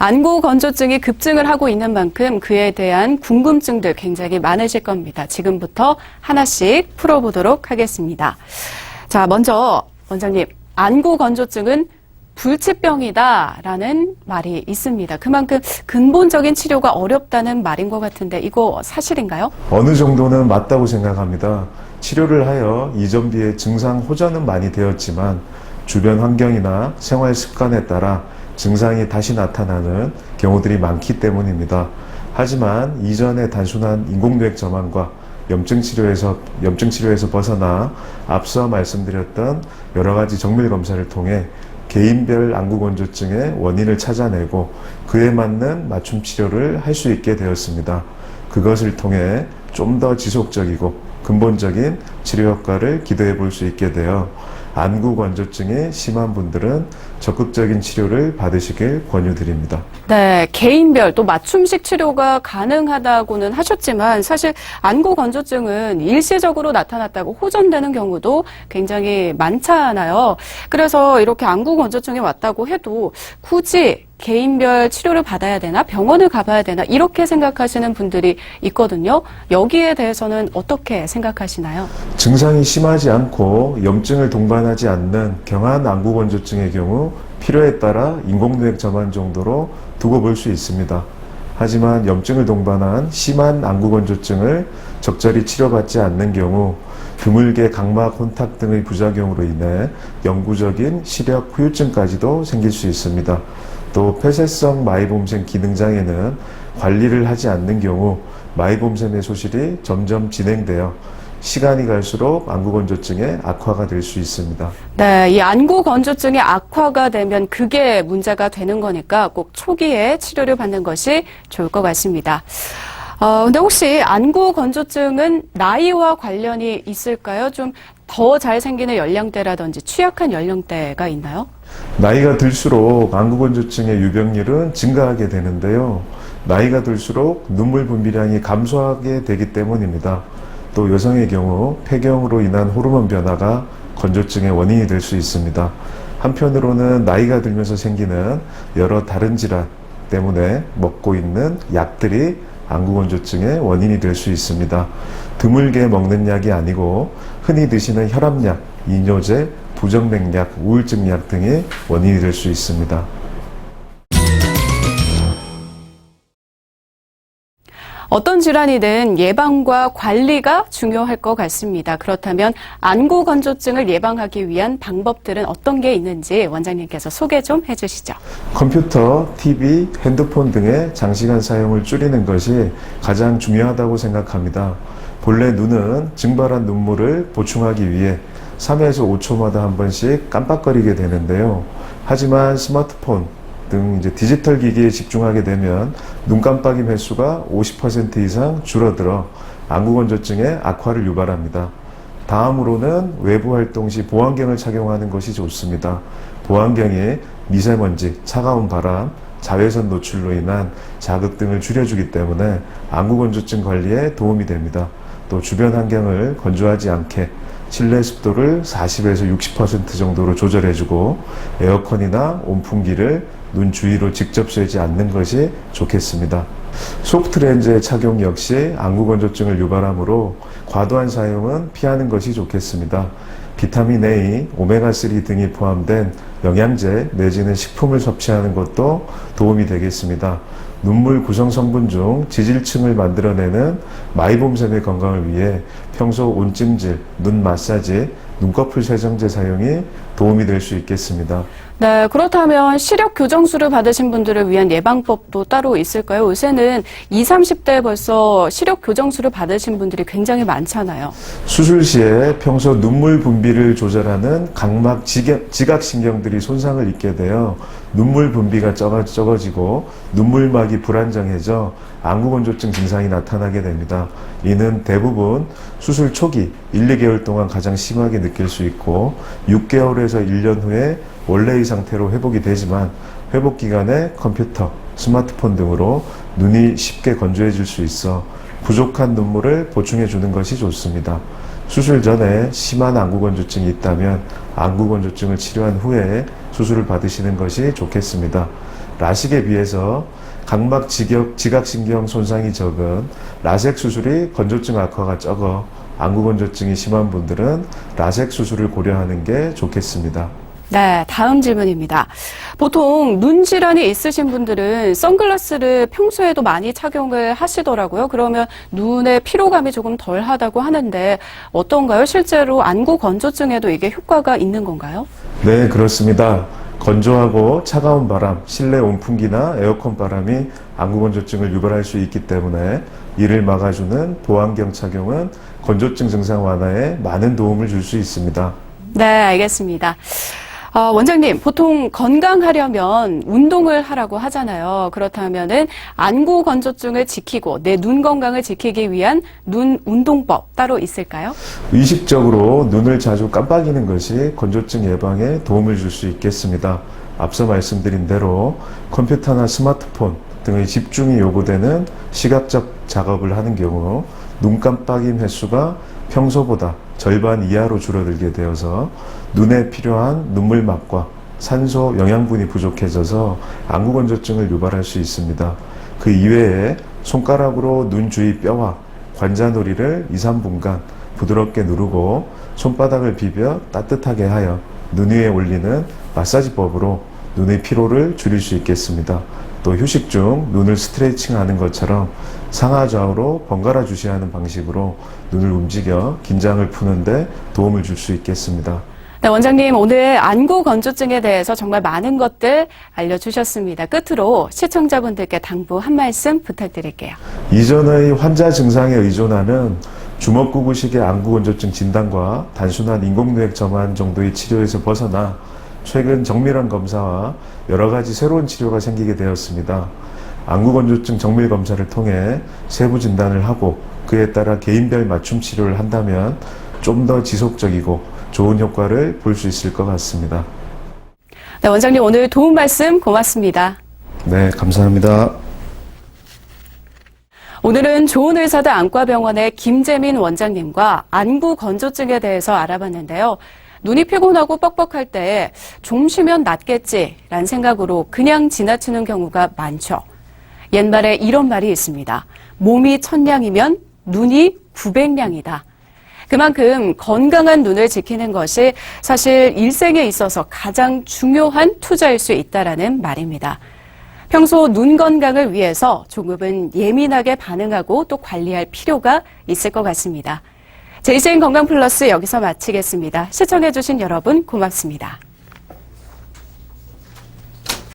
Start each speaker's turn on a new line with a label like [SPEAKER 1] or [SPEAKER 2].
[SPEAKER 1] 안구 건조증이 급증을 하고 있는 만큼 그에 대한 궁금증들 굉장히 많으실 겁니다. 지금부터 하나씩 풀어보도록 하겠습니다. 자, 먼저 원장님, 안구 건조증은 불치병이다라는 말이 있습니다. 그만큼 근본적인 치료가 어렵다는 말인 것 같은데 이거 사실인가요?
[SPEAKER 2] 어느 정도는 맞다고 생각합니다. 치료를 하여 이전비의 증상 호전은 많이 되었지만 주변 환경이나 생활 습관에 따라 증상이 다시 나타나는 경우들이 많기 때문입니다. 하지만 이전의 단순한 인공뇌액 점암과 염증 치료에서 벗어나 앞서 말씀드렸던 여러 가지 정밀 검사를 통해 개인별 안구 건조증의 원인을 찾아내고 그에 맞는 맞춤 치료를 할 수 있게 되었습니다. 그것을 통해 좀 더 지속적이고 근본적인 치료 효과를 기대해 볼 수 있게 되어 안구 건조증이 심한 분들은 적극적인 치료를 받으시길 권유드립니다.
[SPEAKER 1] 네, 개인별 또 맞춤식 치료가 가능하다고는 하셨지만 사실 안구 건조증은 일시적으로 나타났다고 호전되는 경우도 굉장히 많잖아요. 그래서 이렇게 안구 건조증이 왔다고 해도 굳이 개인별 치료를 받아야 되나 병원을 가봐야 되나 이렇게 생각하시는 분들이 있거든요. 여기에 대해서는 어떻게 생각하시나요?
[SPEAKER 2] 증상이 심하지 않고 염증을 동반하지 않는 경한 안구 건조증의 경우 필요에 따라 인공뇌액 점암 정도로 두고 볼 수 있습니다. 하지만 염증을 동반한 심한 안구 건조증을 적절히 치료받지 않는 경우 드물게 각막 혼탁 등의 부작용으로 인해 영구적인 시력 후유증까지도 생길 수 있습니다. 또 폐쇄성 마이봄샘 기능장애는 관리를 하지 않는 경우 마이봄샘의 소실이 점점 진행되어 시간이 갈수록 안구 건조증의 악화가 될 수 있습니다.
[SPEAKER 1] 네, 이 안구 건조증이 악화가 되면 그게 문제가 되는 거니까 꼭 초기에 치료를 받는 것이 좋을 것 같습니다. 근데 혹시 안구 건조증은 나이와 관련이 있을까요? 좀 더 잘 생기는 연령대라든지 취약한 연령대가 있나요?
[SPEAKER 2] 나이가 들수록 안구 건조증의 유병률은 증가하게 되는데요. 나이가 들수록 눈물 분비량이 감소하게 되기 때문입니다. 또 여성의 경우 폐경으로 인한 호르몬 변화가 건조증의 원인이 될 수 있습니다. 한편으로는 나이가 들면서 생기는 여러 다른 질환 때문에 먹고 있는 약들이 안구 건조증의 원인이 될 수 있습니다. 드물게 먹는 약이 아니고 흔히 드시는 혈압약, 이뇨제, 부정맥약, 우울증약 등이 원인이 될 수 있습니다.
[SPEAKER 1] 어떤 질환이든 예방과 관리가 중요할 것 같습니다. 그렇다면 안구 건조증을 예방하기 위한 방법들은 어떤 게 있는지 원장님께서 소개 좀 해주시죠.
[SPEAKER 2] 컴퓨터, TV, 핸드폰 등의 장시간 사용을 줄이는 것이 가장 중요하다고 생각합니다. 본래 눈은 증발한 눈물을 보충하기 위해 3에서 5초마다 한 번씩 깜빡거리게 되는데요. 하지만 스마트폰 등 디지털 기기에 집중하게 되면 눈 깜빡임 횟수가 50% 이상 줄어들어 안구 건조증의 악화를 유발합니다. 다음으로는 외부 활동 시 보안경을 착용하는 것이 좋습니다. 보안경이 미세먼지, 차가운 바람, 자외선 노출로 인한 자극 등을 줄여주기 때문에 안구 건조증 관리에 도움이 됩니다. 또 주변 환경을 건조하지 않게 실내 습도를 40에서 60% 정도로 조절해주고 에어컨이나 온풍기를 눈 주위로 직접 쐬지 않는 것이 좋겠습니다. 소프트 렌즈의 착용 역시 안구 건조증을 유발하므로 과도한 사용은 피하는 것이 좋겠습니다. 비타민 A, 오메가3 등이 포함된 영양제 내지는 식품을 섭취하는 것도 도움이 되겠습니다. 눈물 구성 성분 중 지질층을 만들어내는 마이봄샘의 건강을 위해 평소 온찜질, 눈 마사지, 눈꺼풀 세정제 사용이 도움이 될 수 있겠습니다.
[SPEAKER 1] 네, 그렇다면 시력 교정술을 받으신 분들을 위한 예방법도 따로 있을까요? 요새는 20, 30대 벌써 시력 교정술을 받으신 분들이 굉장히 많잖아요.
[SPEAKER 2] 수술 시에 평소 눈물 분비를 조절하는 각막 지각신경들이 손상을 입게 되어 눈물 분비가 적어지고 눈물막이 불안정해져 안구 건조증 증상이 나타나게 됩니다. 이는 대부분 수술 초기 1, 2개월 동안 가장 심하게 느낄 수 있고 6개월에서 1년 후에 원래의 상태로 회복이 되지만 회복 기간에 컴퓨터, 스마트폰 등으로 눈이 쉽게 건조해질 수 있어 부족한 눈물을 보충해 주는 것이 좋습니다. 수술 전에 심한 안구건조증이 있다면 안구건조증을 치료한 후에 수술을 받으시는 것이 좋겠습니다. 라식에 비해서 각막 지각신경 손상이 적은 라섹 수술이 건조증 악화가 적어 안구건조증이 심한 분들은 라섹 수술을 고려하는 게 좋겠습니다.
[SPEAKER 1] 네, 다음 질문입니다. 보통 눈 질환이 있으신 분들은 선글라스를 평소에도 많이 착용을 하시더라고요. 그러면 눈의 피로감이 조금 덜하다고 하는데 어떤가요? 실제로 안구 건조증에도 이게 효과가 있는 건가요?
[SPEAKER 2] 네, 그렇습니다. 건조하고 차가운 바람, 실내 온풍기나 에어컨 바람이 안구건조증을 유발할 수 있기 때문에 이를 막아주는 보안경 착용은 건조증 증상 완화에 많은 도움을 줄 수 있습니다.
[SPEAKER 1] 네, 알겠습니다. 원장님, 보통 건강하려면 운동을 하라고 하잖아요. 그렇다면은 안구 건조증을 지키고 내 눈 건강을 지키기 위한 눈 운동법 따로 있을까요?
[SPEAKER 2] 의식적으로 눈을 자주 깜빡이는 것이 건조증 예방에 도움을 줄 수 있겠습니다. 앞서 말씀드린 대로 컴퓨터나 스마트폰 등의 집중이 요구되는 시각적 작업을 하는 경우 눈 깜빡임 횟수가 평소보다 절반 이하로 줄어들게 되어서 눈에 필요한 눈물막과 산소 영양분이 부족해져서 안구건조증을 유발할 수 있습니다. 그 이외에 손가락으로 눈 주위 뼈와 관자놀이를 2, 3분간 부드럽게 누르고 손바닥을 비벼 따뜻하게 하여 눈 위에 올리는 마사지법으로 눈의 피로를 줄일 수 있겠습니다. 또 휴식 중 눈을 스트레칭하는 것처럼 상하좌우로 번갈아 주시하는 방식으로 눈을 움직여 긴장을 푸는데 도움을 줄 수 있겠습니다.
[SPEAKER 1] 네, 원장님, 오늘 안구 건조증에 대해서 정말 많은 것들 알려주셨습니다. 끝으로 시청자분들께 당부 한 말씀 부탁드릴게요.
[SPEAKER 2] 이전의 환자 증상에 의존하는 주먹구구식의 안구건조증 진단과 단순한 인공누액 점환 정도의 치료에서 벗어나 최근 정밀한 검사와 여러 가지 새로운 치료가 생기게 되었습니다. 안구건조증 정밀 검사를 통해 세부 진단을 하고 그에 따라 개인별 맞춤 치료를 한다면 좀 더 지속적이고 좋은 효과를 볼 수 있을 것 같습니다.
[SPEAKER 1] 네, 원장님 오늘 도움 말씀 고맙습니다.
[SPEAKER 2] 네, 감사합니다.
[SPEAKER 1] 오늘은 좋은의사들 안과병원의 김재민 원장님과 안구 건조증에 대해서 알아봤는데요. 눈이 피곤하고 뻑뻑할 때 좀 쉬면 낫겠지라는 생각으로 그냥 지나치는 경우가 많죠. 옛말에 이런 말이 있습니다. 몸이 1000량이면 눈이 900량이다. 그만큼 건강한 눈을 지키는 것이 사실 일생에 있어서 가장 중요한 투자일 수 있다라는 말입니다. 평소 눈 건강을 위해서 조금은 예민하게 반응하고 또 관리할 필요가 있을 것 같습니다. JCN 건강 플러스 여기서 마치겠습니다. 시청해주신 여러분 고맙습니다.